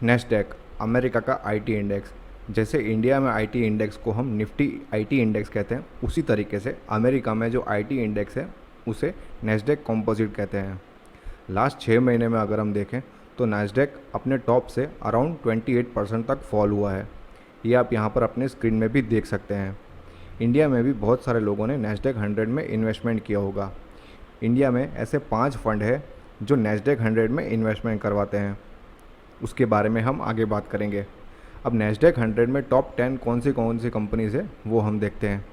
Nasdaq America का IT index. जैसे India में आईटी इंडेक्स को हम निफ्टी आईटी इंडेक्स कहते हैं, उसी तरीके से अमेरिका में जो आईटी इंडेक्स है उसे नेस्डैक कॉम्पोजिट कहते हैं। लास्ट 6 महीने में अगर हम देखें तो नेस्डैक अपने टॉप से अराउंड 28% तक फॉल हुआ है। ये आप यहाँ पर अपने स्क्रीन में भी देख सकते हैं। इंडिया में भी बहुत सारे लोगों ने नेस्डैक 100 में इन्वेस्टमेंट किया होगा। इंडिया में ऐसे 5 फंड है जो नेस्डैक 100 में इन्वेस्टमेंट करवाते हैं, उसके बारे में हम आगे बात करेंगे। अब नेस्डैक 100 में टॉप 10 कौन सी कंपनीज है वो हम देखते हैं।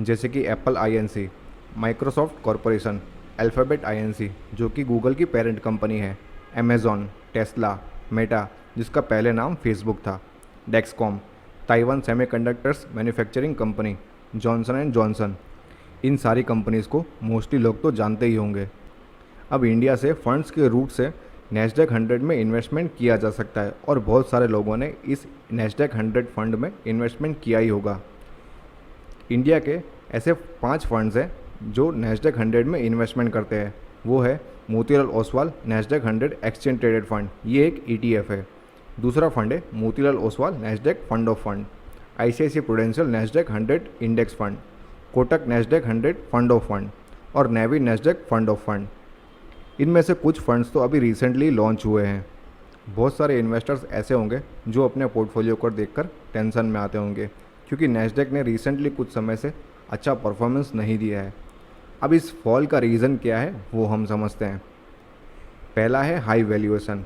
जैसे कि Apple INC, Microsoft corporation, Alphabet INC जो कि गूगल की पेरेंट कंपनी है, अमेज़ॉन, टेस्ला, मेटा जिसका पहले नाम फेसबुक था, Dexcom, Taiwan semiconductors manufacturing company, Johnson and Johnson. इन सारी कंपनीज़ को मोस्टली लोग तो जानते ही होंगे। अब इंडिया से फंड्स के रूट से नेस्डैक 100 में इन्वेस्टमेंट किया जा सकता है और बहुत सारे लोगों ने इस नेस्डैक 100 फंड में इन्वेस्टमेंट किया ही होगा। इंडिया के ऐसे 5 फंड्स हैं जो नेस्डैक 100 में इन्वेस्टमेंट करते हैं। वो है Motilal Oswal Nasdaq 100 exchange traded fund, ये एक ईटीएफ है। दूसरा फंड है Motilal Oswal Nasdaq fund of fund, ICICI Prudential Nasdaq 100 index fund, Kotak Nasdaq 100 fund of fund और Navi Nasdaq fund of fund. इनमें से कुछ फंड्स तो अभी रिसेंटली लॉन्च हुए हैं। बहुत सारे इन्वेस्टर्स ऐसे होंगे जो अपने पोर्टफोलियो को देखकर टेंशन में आते होंगे, क्योंकि नेस्डैक ने रिसेंटली कुछ समय से अच्छा परफॉर्मेंस नहीं दिया है। अब इस फॉल का रीज़न क्या है वो हम समझते हैं। पहला है हाई वैल्यूएशन।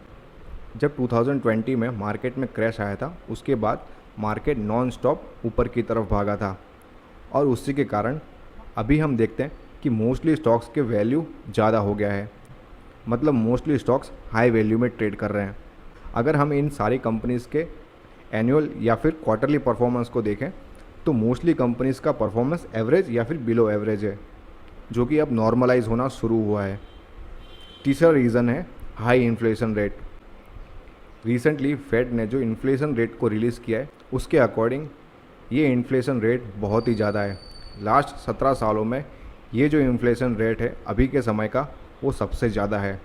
जब 2020 में मार्केट में क्रैश आया था, उसके बाद मार्केट नॉन स्टॉप ऊपर की तरफ भागा था और उसी के कारण अभी हम देखते हैं कि मोस्टली स्टॉक्स के वैल्यू ज़्यादा हो गया है, मतलब मोस्टली स्टॉक्स हाई वैल्यू में ट्रेड कर रहे हैं। अगर हम इन सारी कंपनीज़ के एनुअल या फिर क्वार्टरली परफॉर्मेंस को देखें तो मोस्टली कंपनीज़ का परफॉर्मेंस एवरेज या फिर बिलो एवरेज है, जो कि अब नॉर्मलाइज होना शुरू हुआ है। तीसरा रीज़न है high inflation rate. Recently Fed ने जो इन्फ्लेशन रेट को रिलीज़ किया है उसके अकॉर्डिंग ये इन्फ्लेशन रेट बहुत ही ज़्यादा है। लास्ट 17 सालों में ये जो इन्फ्लेशन रेट है अभी के समय का वो सबसे ज़्यादा है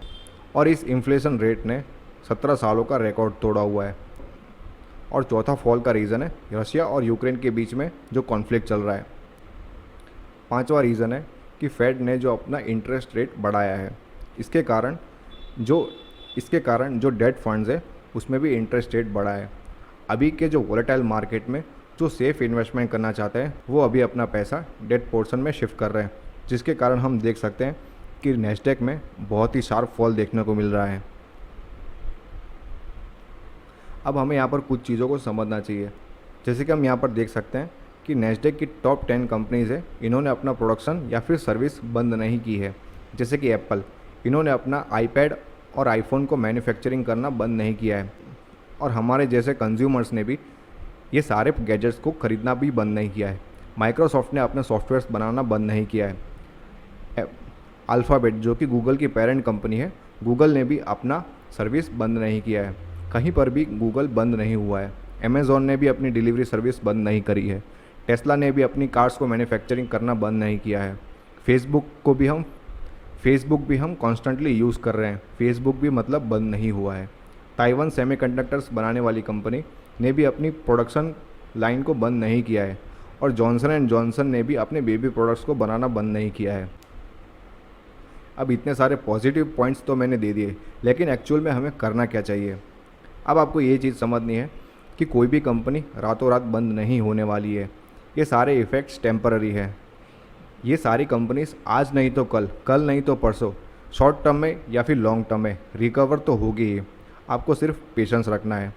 और इस इन्फ्लेशन रेट ने 17 सालों का रिकॉर्ड तोड़ा हुआ है। और चौथा फॉल का रीज़न है रशिया और यूक्रेन के बीच में जो कॉन्फ्लिक्ट चल रहा है। पांचवा रीज़न है कि फेड ने जो अपना इंटरेस्ट रेट बढ़ाया है, इसके कारण जो डेट फंड्स है उसमें भी इंटरेस्ट रेट बढ़ा है। अभी के जो वोलेटाइल मार्केट में जो सेफ़ इन्वेस्टमेंट करना चाहते हैं वो अभी अपना पैसा डेट पोर्शन में शिफ्ट कर रहे हैं, जिसके कारण हम देख सकते हैं कि नेस्डैक में बहुत ही शार्प फॉल देखने को मिल रहा है। अब हमें यहाँ पर कुछ चीज़ों को समझना चाहिए। जैसे कि हम यहाँ पर देख सकते हैं कि नेस्डैक की टॉप 10 कंपनीज़ है, इन्होंने अपना प्रोडक्शन या फिर सर्विस बंद नहीं की है। जैसे कि एप्पल, इन्होंने अपना आईपैड और आईफोन को मैन्युफैक्चरिंग करना बंद नहीं किया है और हमारे जैसे कंज्यूमर्स ने भी ये सारे गैजेट्स को ख़रीदना भी बंद नहीं किया है। माइक्रोसॉफ्ट ने अपने सॉफ्टवेयर्स बनाना बंद नहीं किया है। अल्फ़ाबेट जो कि गूगल की पेरेंट कंपनी है, गूगल ने भी अपना सर्विस बंद नहीं किया है, कहीं पर भी गूगल बंद नहीं हुआ है। अमेज़ॉन ने भी अपनी डिलीवरी सर्विस बंद नहीं करी है। टेस्ला ने भी अपनी कार्स को मैन्युफैक्चरिंग करना बंद नहीं किया है। फेसबुक भी हम कॉन्स्टेंटली यूज़ कर रहे हैं, फेसबुक भी मतलब बंद नहीं हुआ है। ताइवान सेमीकंडक्टर्स बनाने वाली कंपनी ने भी अपनी प्रोडक्शन लाइन को बंद नहीं किया है और जॉनसन एंड जॉनसन ने भी अपने बेबी प्रोडक्ट्स को बनाना बंद नहीं किया है। अब इतने सारे पॉजिटिव पॉइंट्स तो मैंने दे दिए, लेकिन एक्चुअल में हमें करना क्या चाहिए। अब आपको ये चीज़ समझनी है कि कोई भी कंपनी रातों रात बंद नहीं होने वाली है। ये सारे इफ़ेक्ट्स टेम्पररी हैं। ये सारी कंपनीज आज नहीं तो कल, कल नहीं तो परसों, शॉर्ट टर्म में या फिर लॉन्ग टर्म में रिकवर तो होगी ही। आपको सिर्फ पेशेंस रखना है।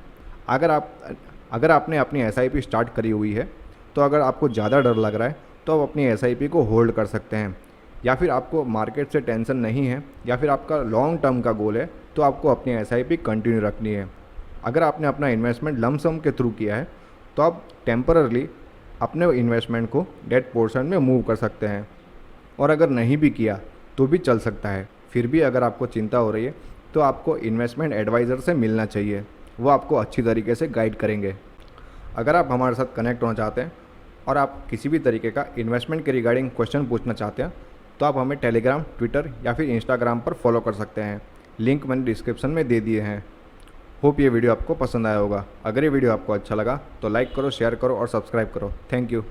अगर आपने अपनी एसआईपी स्टार्ट करी हुई है तो अगर आपको ज़्यादा डर लग रहा है तो आप अपनी एसआईपी को होल्ड कर सकते हैं, या फिर आपको मार्केट से टेंशन नहीं है या फिर आपका लॉन्ग टर्म का गोल है तो आपको अपनी एसआईपी कंटिन्यू रखनी है। अगर आपने अपना इन्वेस्टमेंट लमसम के थ्रू किया है तो आप टेम्पररली अपने इन्वेस्टमेंट को डेट पोर्शन में मूव कर सकते हैं, और अगर नहीं भी किया तो भी चल सकता है। फिर भी अगर आपको चिंता हो रही है तो आपको इन्वेस्टमेंट एडवाइज़र से मिलना चाहिए, वो आपको अच्छी तरीके से गाइड करेंगे। अगर आप हमारे साथ कनेक्ट होना चाहते हैं और आप किसी भी तरीके का इन्वेस्टमेंट के रिगार्डिंग क्वेश्चन पूछना चाहते हैं तो आप हमें टेलीग्राम, ट्विटर या फिर इंस्टाग्राम पर फॉलो कर सकते हैं। लिंक मैंने डिस्क्रिप्शन में दे दिए हैं। होप ये वीडियो आपको पसंद आया होगा। अगर ये वीडियो आपको अच्छा लगा तो लाइक करो, शेयर करो और सब्सक्राइब करो। Thank you.